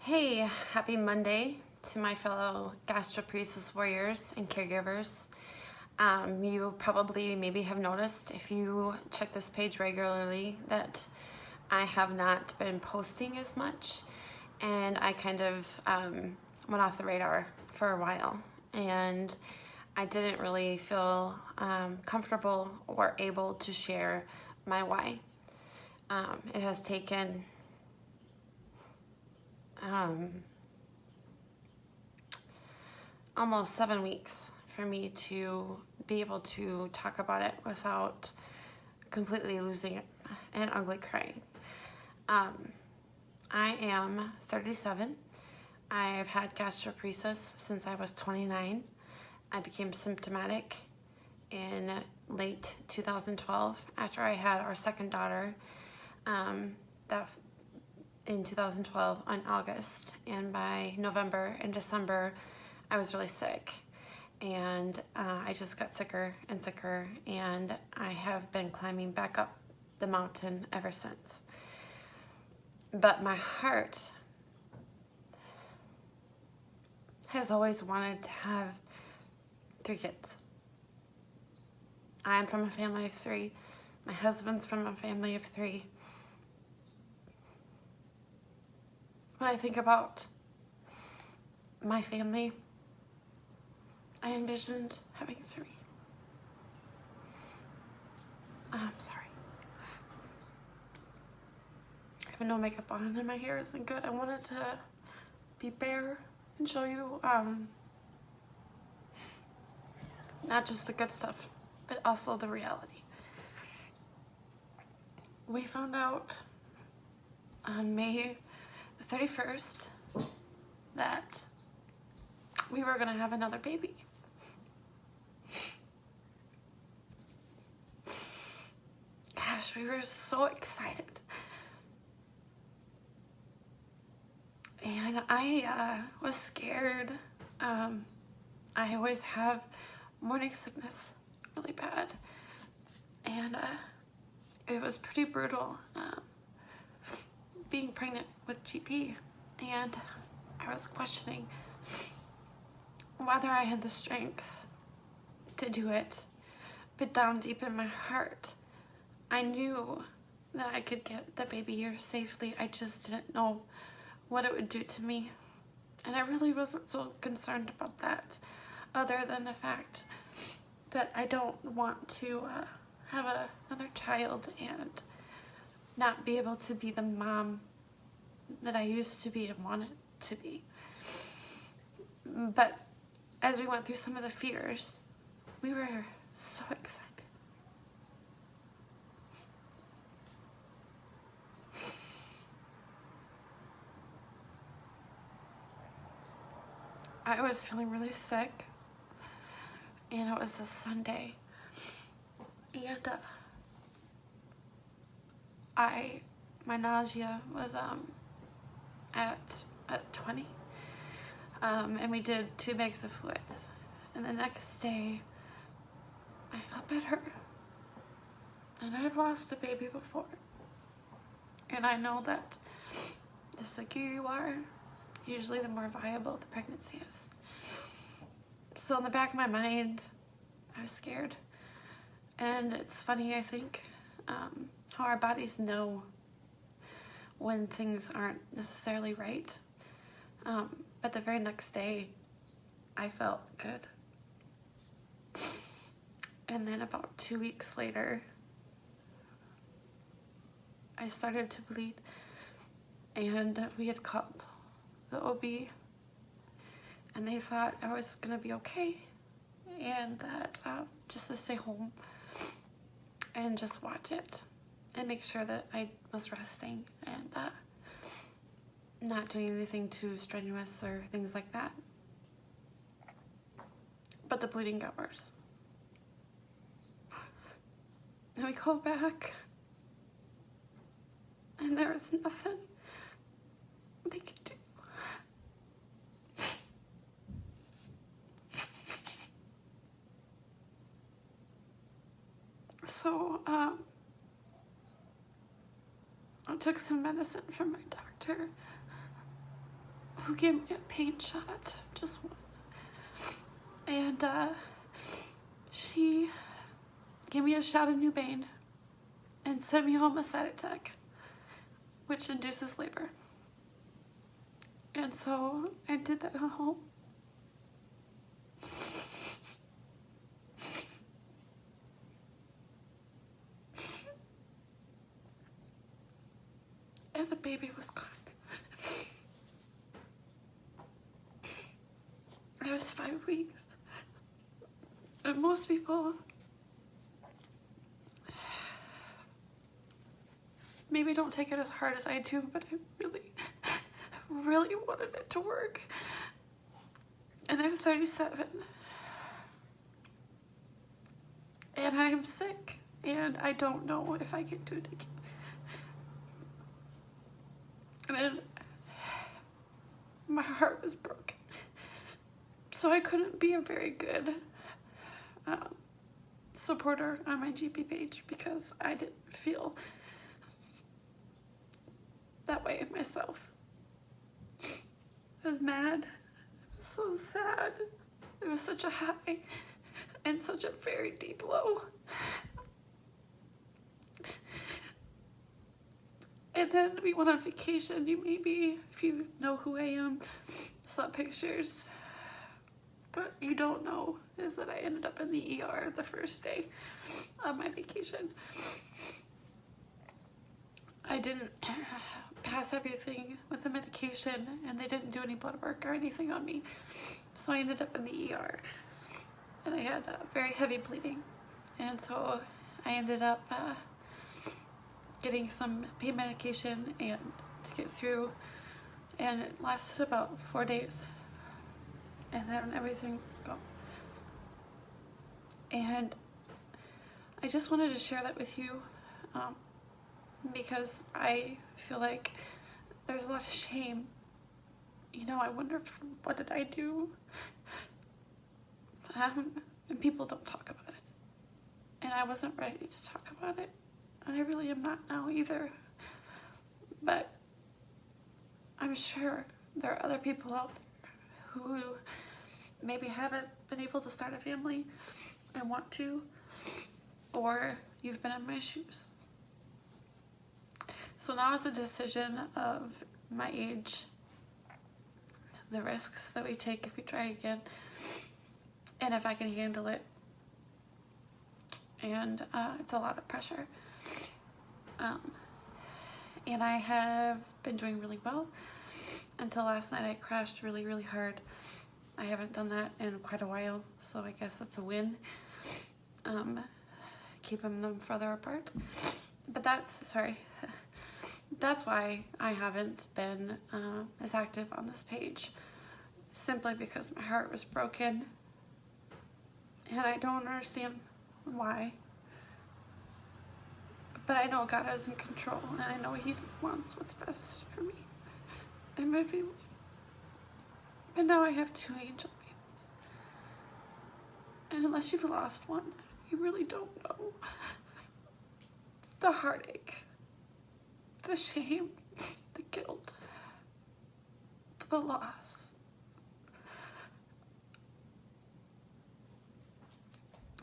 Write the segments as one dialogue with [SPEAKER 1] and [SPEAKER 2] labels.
[SPEAKER 1] Hey, happy Monday to my fellow Gastroparesis warriors and caregivers. You probably maybe have noticed if you check this page regularly that I have not been posting as much, and I kind of went off the radar for a while, and I didn't really feel comfortable or able to share my why. It has taken almost 7 weeks for me to be able to talk about it without completely losing it and ugly crying. I am 37. I've had gastroparesis since I was 29. I became symptomatic in late 2012 after I had our second daughter in 2012 on August, and by November and December I was really sick, and I just got sicker and sicker, and I have been climbing back up the mountain ever since. But my heart has always wanted to have 3 kids. I'm from a family of 3. My husband's from a family of 3. When I think about my family, I envisioned having 3. I'm sorry. I have no makeup on and my hair isn't good. I wanted to be bare and show you not just the good stuff, but also the reality. We found out on May 31st that we were gonna have another baby. Gosh, we were so excited. And I was scared. I always have morning sickness really bad. And it was pretty brutal. Being pregnant with GP, and I was questioning whether I had the strength to do it, but down deep in my heart I knew that I could get the baby here safely. I just didn't know what it would do to me, and I really wasn't so concerned about that, other than the fact that I don't want to have another child and not be able to be the mom that I used to be and wanted to be. But as we went through some of the fears, we were so excited. I was feeling really sick, and it was a Sunday, and my nausea was at 20, and we did 2 bags of fluids, and the next day I felt better. And I've lost a baby before, and I know that the sicker you are, usually the more viable the pregnancy is. So in the back of my mind, I was scared. And it's funny, I think, how our bodies know when things aren't necessarily right. But the very next day, I felt good. And then about 2 weeks later, I started to bleed, and we had called the OB, and they thought I was gonna be okay, and that just to stay home and just watch it and make sure that I was resting and not doing anything too strenuous or things like that. But the bleeding got worse. And we called back, and there was nothing they could do. So I took some medicine from my doctor, who gave me a pain shot, just one. And she gave me a shot of Nubane and sent me home a Cytotec, which induces labor. And so I did that at home. And the baby was gone. I was 5 weeks. And most people maybe don't take it as hard as I do, but I really wanted it to work. And I'm 37. And I am sick. And I don't know if I can do it again. And my heart was broken. So I couldn't be a very good supporter on my GP page because I didn't feel that way myself. I was mad. I was so sad. It was such a high and such a very deep low. And then we went on vacation. You maybe, if you know who I am, saw pictures. But you don't know is that I ended up in the ER the first day of my vacation. I didn't pass everything with the medication and they didn't do any blood work or anything on me. So I ended up in the ER and I had very heavy bleeding. And so I ended up getting some pain medication and to get through, and it lasted about 4 days. And then everything was gone. And I just wanted to share that with you because I feel like there's a lot of shame. You know, I wonder what did I do? And people don't talk about it. And I wasn't ready to talk about it. And I really am not now either. But I'm sure there are other people out there who maybe haven't been able to start a family and want to, or you've been in my shoes. So now it's a decision of my age, the risks that we take if we try again, and if I can handle it. And it's a lot of pressure. And I have been doing really well until last night. I crashed really hard. I haven't done that in quite a while, so I guess that's a win. Keeping them further apart. But that's why I haven't been as active on this page, simply because my heart was broken and I don't understand why. But I know God is in control and I know He wants what's best for me and my family. But now I have 2 angel babies. And unless you've lost one, you really don't know the heartache, the shame, the guilt, the loss.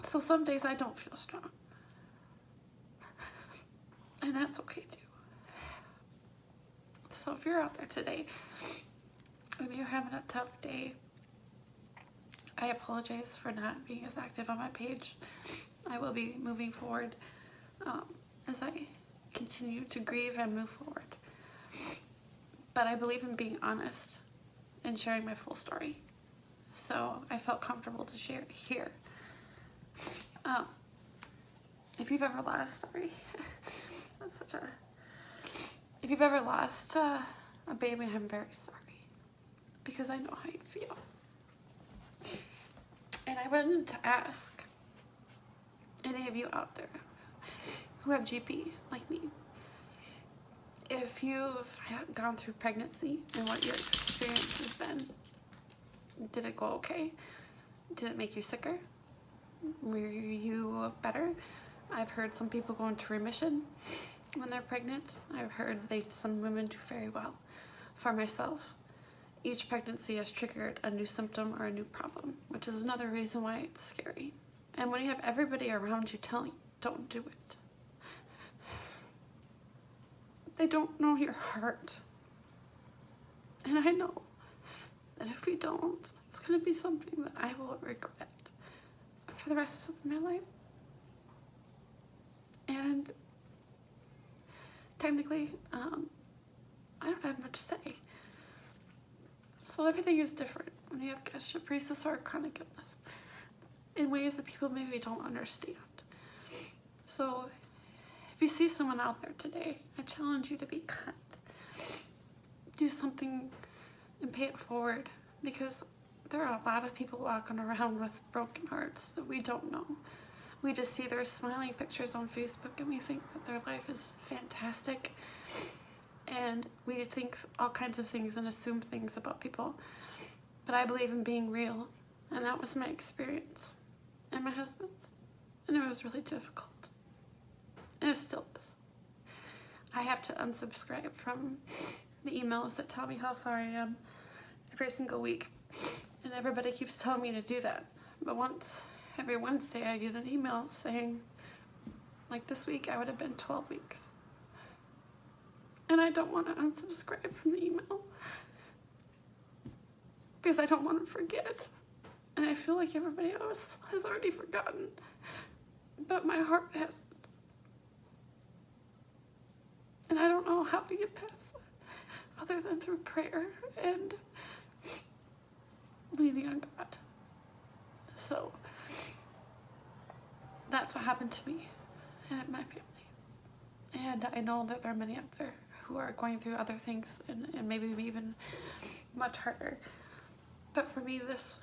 [SPEAKER 1] So some days I don't feel strong. And that's okay too. So if you're out there today and you're having a tough day, I apologize for not being as active on my page. I will be moving forward as I continue to grieve and move forward. But I believe in being honest and sharing my full story. So I felt comfortable to share it here. If you've ever lost, if you've ever lost a baby, I'm very sorry because I know how you feel. And I wanted to ask any of you out there who have GP like me, if you've gone through pregnancy and what your experience has been. Did it go okay? Did it make you sicker? Were you better? I've heard some people go into remission when they're pregnant. I've heard some women do very well. For myself, each pregnancy has triggered a new symptom or a new problem, which is another reason why it's scary. And when you have everybody around you telling you, don't do it, they don't know your heart. And I know that if we don't, it's going to be something that I will regret for the rest of my life. And technically, I don't have much say. So everything is different when you have gastroparesis or a chronic illness in ways that people maybe don't understand. So if you see someone out there today, I challenge you to be kind. Do something and pay it forward, because there are a lot of people walking around with broken hearts that we don't know. We just see their smiling pictures on Facebook and we think that their life is fantastic. And we think all kinds of things and assume things about people. But I believe in being real. And that was my experience. And my husband's. And it was really difficult. And it still is. I have to unsubscribe from the emails that tell me how far I am every single week. And everybody keeps telling me to do that. But every Wednesday I get an email saying, like this week I would have been 12 weeks. And I don't want to unsubscribe from the email because I don't want to forget. And I feel like everybody else has already forgotten, but my heart hasn't. And I don't know how to get past that other than through prayer and leaning on God. So that's what happened to me and my family. And I know that there are many out there who are going through other things and maybe even much harder. But for me, this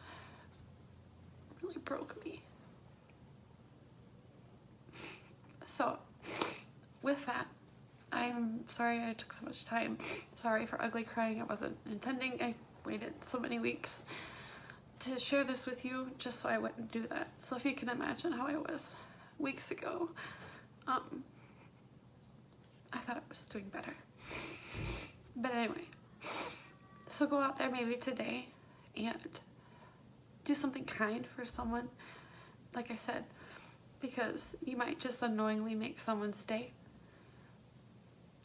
[SPEAKER 1] really broke me. So with that, I'm sorry I took so much time. Sorry for ugly crying. I wasn't intending. I waited so many weeks to share this with you just so I wouldn't do that. So if you can imagine how I was weeks ago, I thought I was doing better. But anyway, so go out there maybe today and do something kind for someone, like I said, because you might just unknowingly make someone's day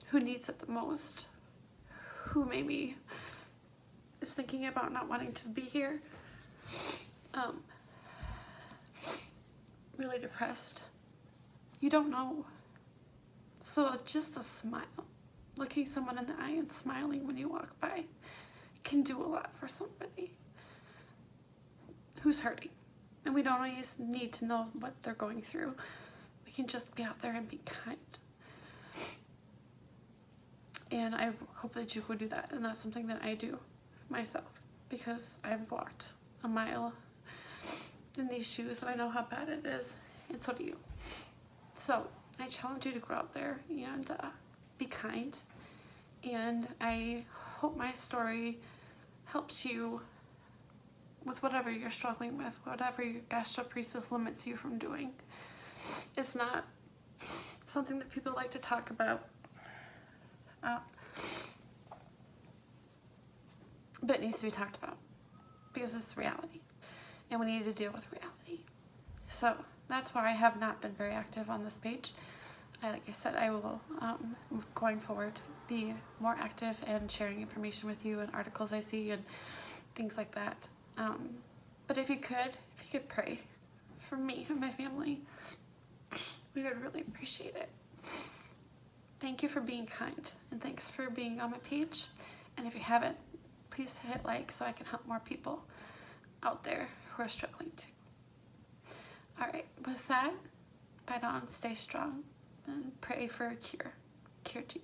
[SPEAKER 1] who needs it the most, who maybe is thinking about not wanting to be here, really depressed. You don't know. So just a smile, looking someone in the eye and smiling when you walk by can do a lot for somebody who's hurting. And we don't always need to know what they're going through. We can just be out there and be kind. And I hope that you will do that. And that's something that I do myself, because I've walked a mile in these shoes and I know how bad it is, and so do you. So I challenge you to go out there and be kind. And I hope my story helps you with whatever you're struggling with, whatever your gastroparesis limits you from doing. It's not something that people like to talk about, but it needs to be talked about because it's reality and we need to deal with reality. So that's why I have not been very active on this page. Like I said, I will, going forward, be more active and sharing information with you and articles I see and things like that. But if you could pray for me and my family, we would really appreciate it. Thank you for being kind, and thanks for being on my page. And if you haven't, please hit like so I can help more people out there who are struggling too. Alright, with that, fight on, stay strong, and pray for a cure. Cure GB.